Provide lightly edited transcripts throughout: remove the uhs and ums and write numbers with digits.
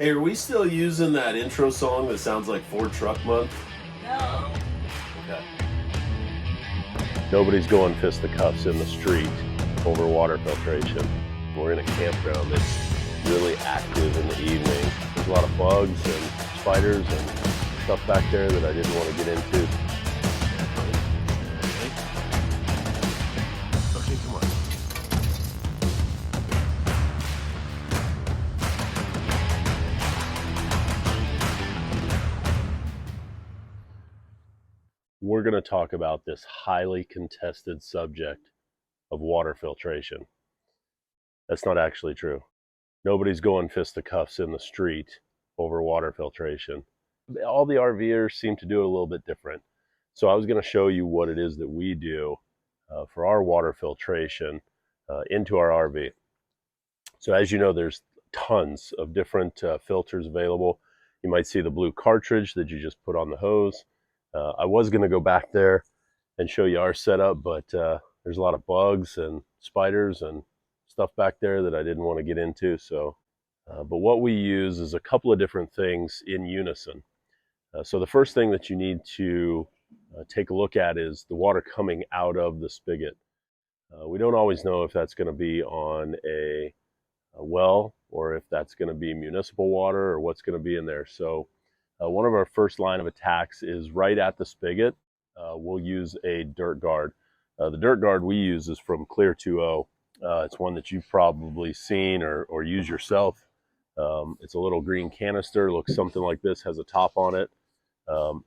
Hey, are we still using that intro song that sounds like Ford Truck Month? No. Okay. Nobody's going fisticuffs in the street over water filtration. We're in a campground that's really active in the evening. There's a lot of bugs and spiders and stuff back there that I didn't want to get into. Okay, come on. We're going to talk about this highly contested subject of water filtration. That's not actually true. Nobody's going fisticuffs in the street over water filtration. All the RVers seem to do it a little bit different. So I was going to show you what it is that we do for our water filtration into our RV. So as you know, there's tons of different filters available. You might see the blue cartridge that you just put on the hose. I was going to go back there and show you our setup, but there's a lot of bugs and spiders and stuff back there that I didn't want to get into. So, but what we use is a couple of different things in unison. So the first thing that you need to take a look at is the water coming out of the spigot. We don't always know if that's going to be on a well or if that's going to be municipal water or what's going to be in there. So one of our first line of attacks is right at the spigot. We'll use a dirt guard. The dirt guard we use is from Clear 2.0. It's one that you've probably seen or used yourself. It's a little green canister, looks something like this, has a top on it.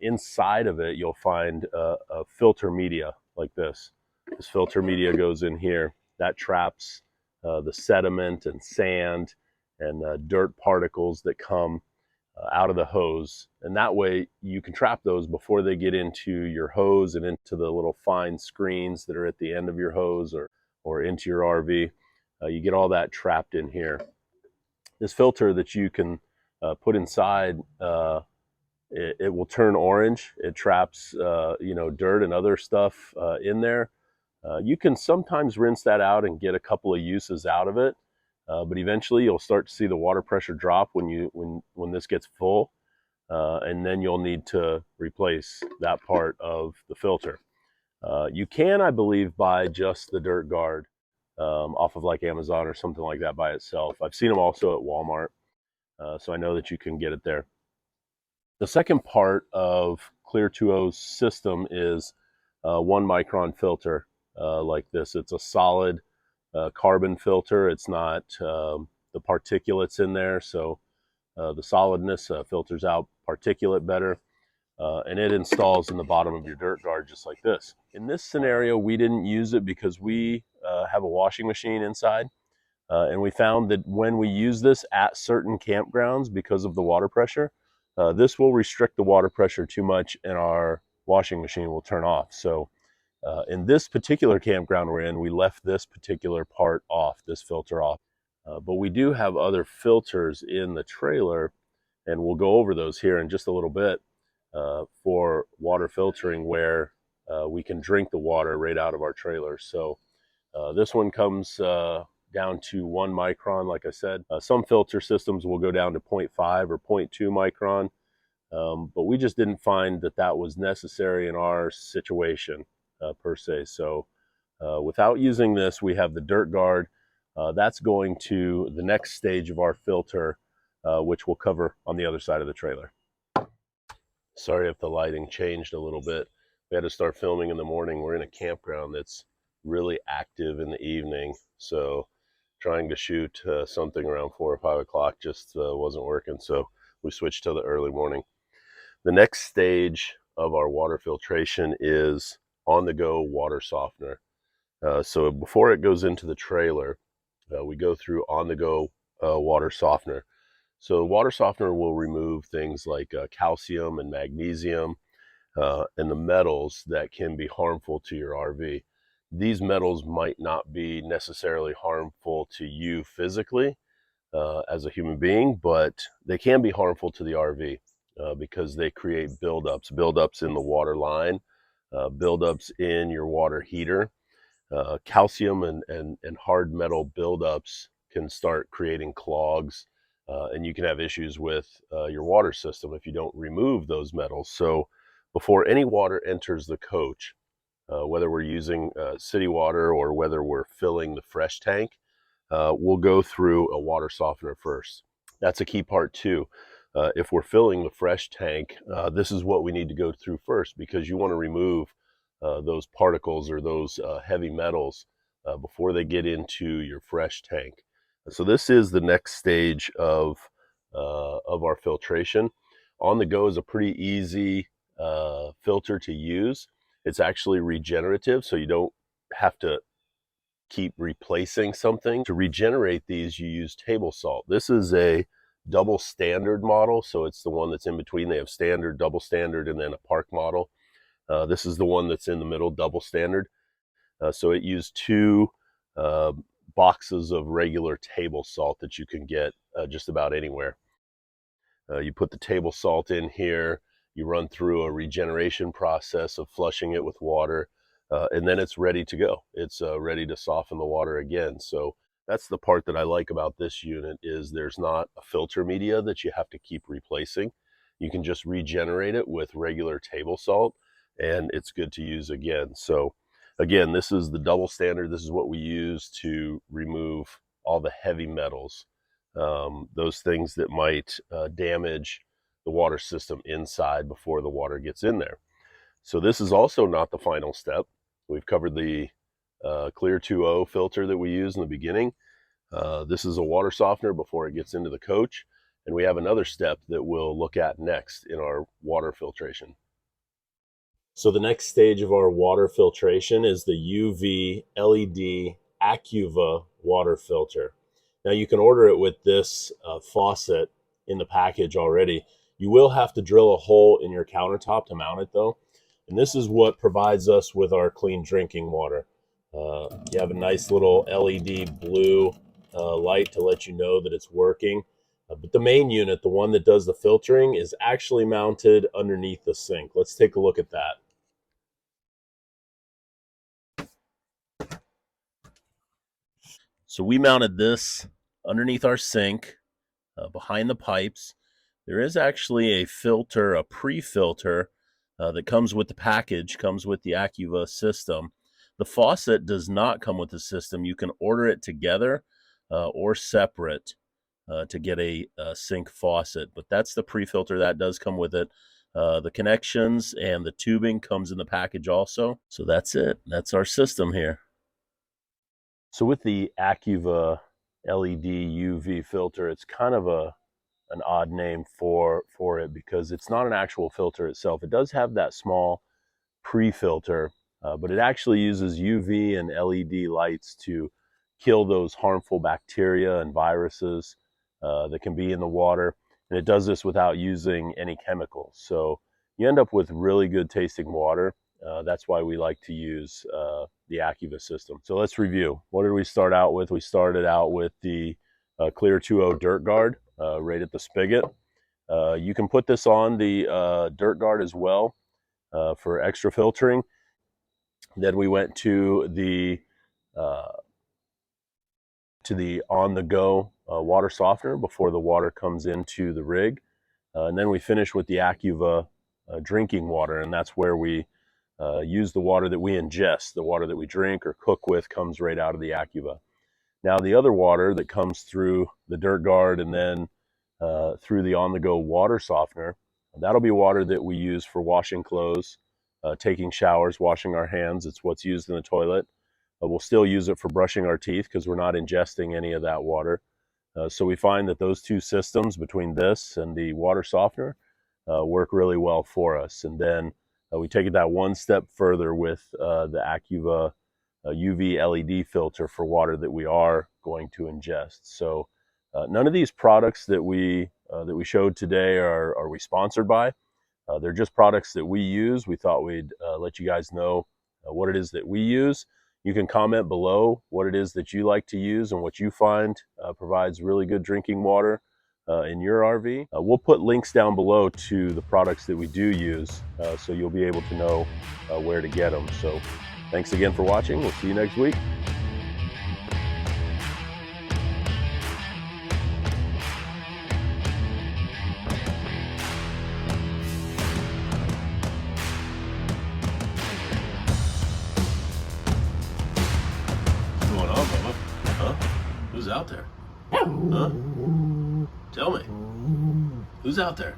Inside of it, you'll find a filter media like this. This filter media goes in here. That traps the sediment and sand and dirt particles that come out of the hose. And that way you can trap those before they get into your hose and into the little fine screens that are at the end of your hose or into your RV. You get all that trapped in here. This filter that you can put inside, it will turn orange. It traps, dirt and other stuff in there. You can sometimes rinse that out and get a couple of uses out of it, but eventually you'll start to see the water pressure drop when this gets full, and then you'll need to replace that part of the filter. You can, I believe, buy just the dirt guard off of like Amazon or something like that by itself. I've seen them also at Walmart, so I know that you can get it there. The second part of Clear 2.0's system is 1 micron filter like this. It's a solid carbon filter. It's not the particulates in there, so the solidness filters out particulate better, and it installs in the bottom of your dirt guard just like this. In this scenario, we didn't use it because we have a washing machine inside, and we found that when we use this at certain campgrounds because of the water pressure, this will restrict the water pressure too much and our washing machine will turn off. So in this particular campground we're in, we left this particular part off, this filter off. But we do have other filters in the trailer, and we'll go over those here in just a little bit for water filtering where we can drink the water right out of our trailer. So this one comes down to 1 micron, like I said. Some filter systems will go down to 0.5 or 0.2 micron, but we just didn't find that that was necessary in our situation per se. So without using this, we have the dirt guard. That's going to the next stage of our filter, which we'll cover on the other side of the trailer. Sorry if the lighting changed a little bit. We had to start filming in the morning. We're in a campground that's really active in the evening, so trying to shoot something around 4 or 5 o'clock just wasn't working, so we switched to the early morning. The next stage of our water filtration is on-the-go water softener. So before it goes into the trailer, we go through on-the-go water softener. So water softener will remove things like calcium and magnesium and the metals that can be harmful to your RV. These metals might not be necessarily harmful to you physically as a human being, but they can be harmful to the RV because they create buildups in the water line, buildups in your water heater. Calcium and hard metal buildups can start creating clogs and you can have issues with your water system if you don't remove those metals. So before any water enters the coach, whether we're using city water or whether we're filling the fresh tank, we'll go through a water softener first. That's a key part too. If we're filling the fresh tank, this is what we need to go through first, because you want to remove those particles or those heavy metals before they get into your fresh tank. So this is the next stage of our filtration. On the Go is a pretty easy filter to use. It's actually regenerative, so you don't have to keep replacing something. To regenerate these, you use table salt. This is a double standard model, so it's the one that's in between. They have standard, double standard, and then a park model. This is the one that's in the middle, double standard. So it used 2 boxes of regular table salt that you can get just about anywhere. You put the table salt in here, you run through a regeneration process of flushing it with water, and then it's ready to go. It's ready to soften the water again. So that's the part that I like about this unit, is there's not a filter media that you have to keep replacing. You can just regenerate it with regular table salt, and it's good to use again. So again, this is the double standard. This is what we use to remove all the heavy metals, those things that might damage the water system inside before the water gets in there. So this is also not the final step. We've covered the Clear 2.0 filter that we use in the beginning. This is a water softener before it gets into the coach. And we have another step that we'll look at next in our water filtration. So the next stage of our water filtration is the UV LED Acuva water filter. Now you can order it with this faucet in the package already. You will have to drill a hole in your countertop to mount it though. And this is what provides us with our clean drinking water. You have a nice little LED blue light to let you know that it's working. But the main unit, the one that does the filtering, is actually mounted underneath the sink. Let's take a look at that. So we mounted this underneath our sink, behind the pipes. There is actually a filter, a pre-filter, that comes with the package, comes with the Acuva system. The faucet does not come with the system. You can order it together or separate to get a sink faucet, but that's the pre-filter that does come with it. The connections and the tubing comes in the package also. So that's it. That's our system here. So with the Acuva LED UV filter, it's kind of an odd name for it, because it's not an actual filter itself. It does have that small pre-filter, but it actually uses UV and LED lights to kill those harmful bacteria and viruses that can be in the water. And it does this without using any chemicals. So you end up with really good tasting water. That's why we like to use the Acuva system. So let's review. What did we start out with? We started out with the Clear 2.0 Dirt Guard right at the spigot. You can put this on the Dirt Guard as well for extra filtering. Then we went to the on-the-go water softener before the water comes into the rig. And then we finished with the Acuva drinking water, and that's where we use the water that we ingest. The water that we drink or cook with comes right out of the Acuva. Now the other water that comes through the Dirt Guard and then through the on-the-go water softener, that'll be water that we use for washing clothes, taking showers, washing our hands. It's what's used in the toilet. We'll still use it for brushing our teeth because we're not ingesting any of that water. So we find that those two systems, between this and the water softener, work really well for us. And then we take it that one step further with the Acuva UV LED filter for water that we are going to ingest. So none of these products that we showed today are we sponsored by. They're just products that we use. We thought we'd let you guys know what it is that we use. You can comment below what it is that you like to use and what you find provides really good drinking water in your RV. We'll put links down below to the products that we do use, so you'll be able to know where to get them. So thanks again for watching. We'll see you next week. Who's out there? Huh? Tell me. Who's out there?